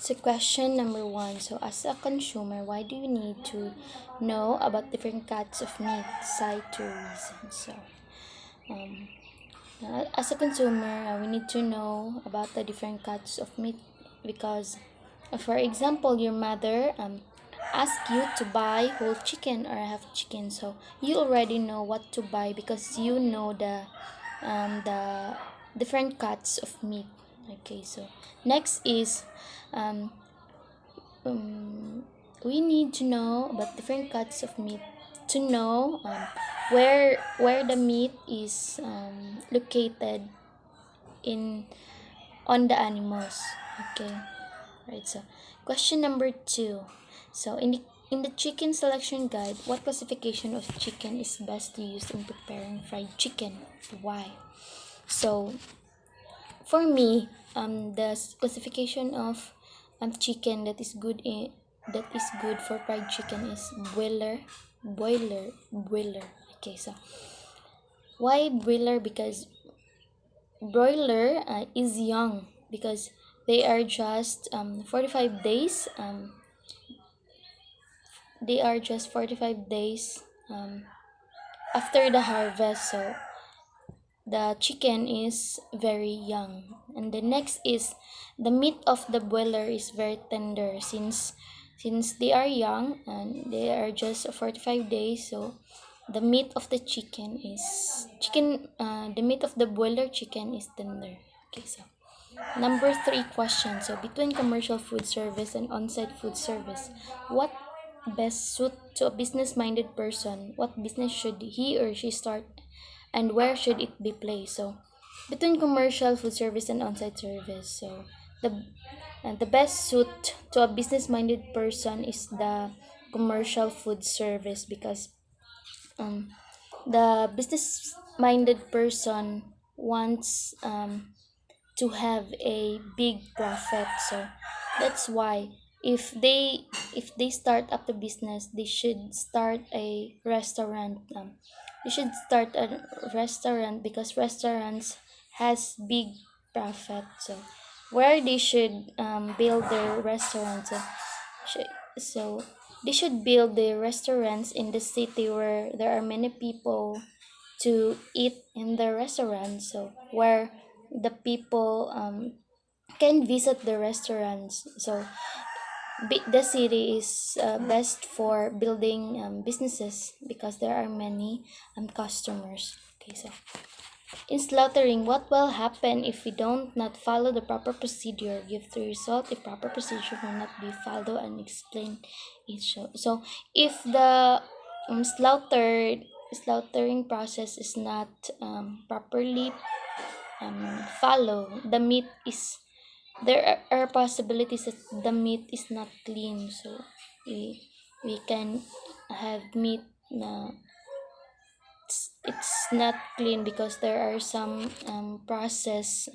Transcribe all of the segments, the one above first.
So question number one. So as a consumer, why do you need to know about different cuts of meat? Cite two reasons. So um, as a consumer, we need to know about the different cuts of meat because, for example, your mother ask you to buy whole chicken or half chicken, so you already know what to buy because you know the different cuts of meat. Okay, so next is um, um, we need to know about different cuts of meat to know where the meat is located in on the animals. Okay, right. So question number two. So in the chicken selection guide, what classification of chicken is best to use in preparing fried chicken? Why? So for me, the classification of chicken that is good for fried chicken is broiler. Okay, so why broiler? Because broiler is young because they are just 45 days. They are just 45 days after the harvest. So the chicken is very young, and the next is the meat of the broiler is very tender since they are young and they are just 45 days. So the meat of the meat of the broiler chicken is tender. Okay, so number three question. So between commercial food service and on-site food service, what best suit to a business-minded person? What business should he or she start, and where should it be placed? So between commercial food service and on-site service, so the the best suit to a business-minded person is the commercial food service because um, the business-minded person wants to have a big profit. So that's why if they start up the business, they should start a restaurant. They should start a restaurant because restaurants has big profit. So where they should build their restaurants. So they should build the restaurants in the city where there are many people to eat in the restaurant, so where the people can visit the restaurants. So the city is best for building businesses because there are many customers. Okay, so in slaughtering, what will happen if we don't not follow the proper procedure? Give the result if proper procedure will not be followed and explain it. So if the slaughtering process is not properly followed, there are possibilities that the meat is not clean. So we can have meat na it's not clean because there are some process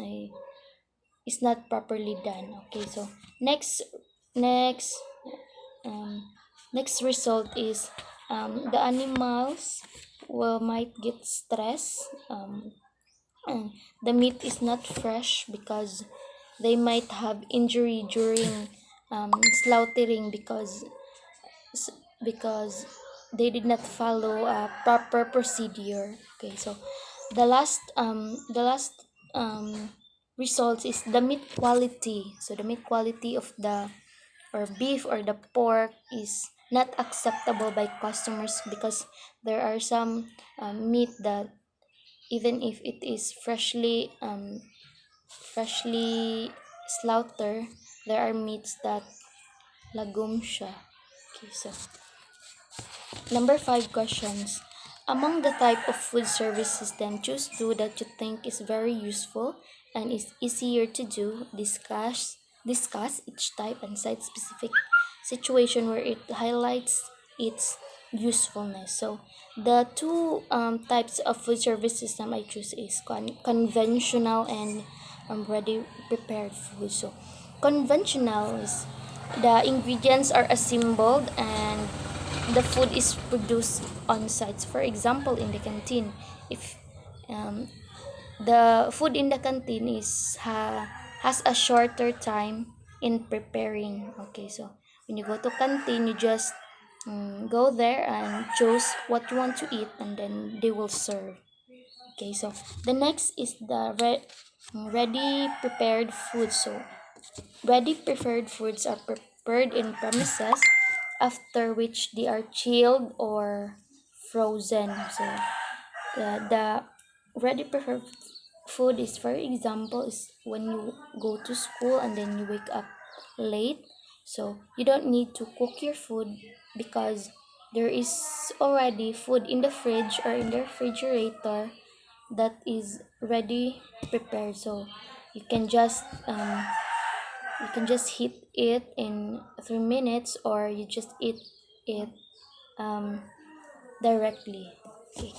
is not properly done. Okay, so next um, next result is the animals will might get stress, and the meat is not fresh because they might have injury during slaughtering because they did not follow a proper procedure. Okay, so the last result is the meat quality. So the meat quality of the or beef or the pork is not acceptable by customers because there are some meat that even if it is freshly slaughtered, there are meats that lagom siya. Okay, so number five questions. Among the type of food service system, choose two that you think is very useful and is easier to do. Discuss each type and cite specific situation where it highlights its usefulness. So the two types of food service system I choose is conventional and ready prepared food. So conventional is the ingredients are assembled and the food is produced on site. For example, in the canteen, if the food in the canteen has a shorter time in preparing. Okay, so when you go to canteen, you just go there and choose what you want to eat, and then they will serve. Okay, so the next is the ready prepared food. So ready prepared foods are prepared in premises, after which they are chilled or frozen. So the ready prepared food is, for example, is when you go to school and then you wake up late, so you don't need to cook your food because there is already food in the fridge or in the refrigerator that is ready prepared. So you can just um, you can just heat it in 3 minutes, or you just eat it um, directly. Okay.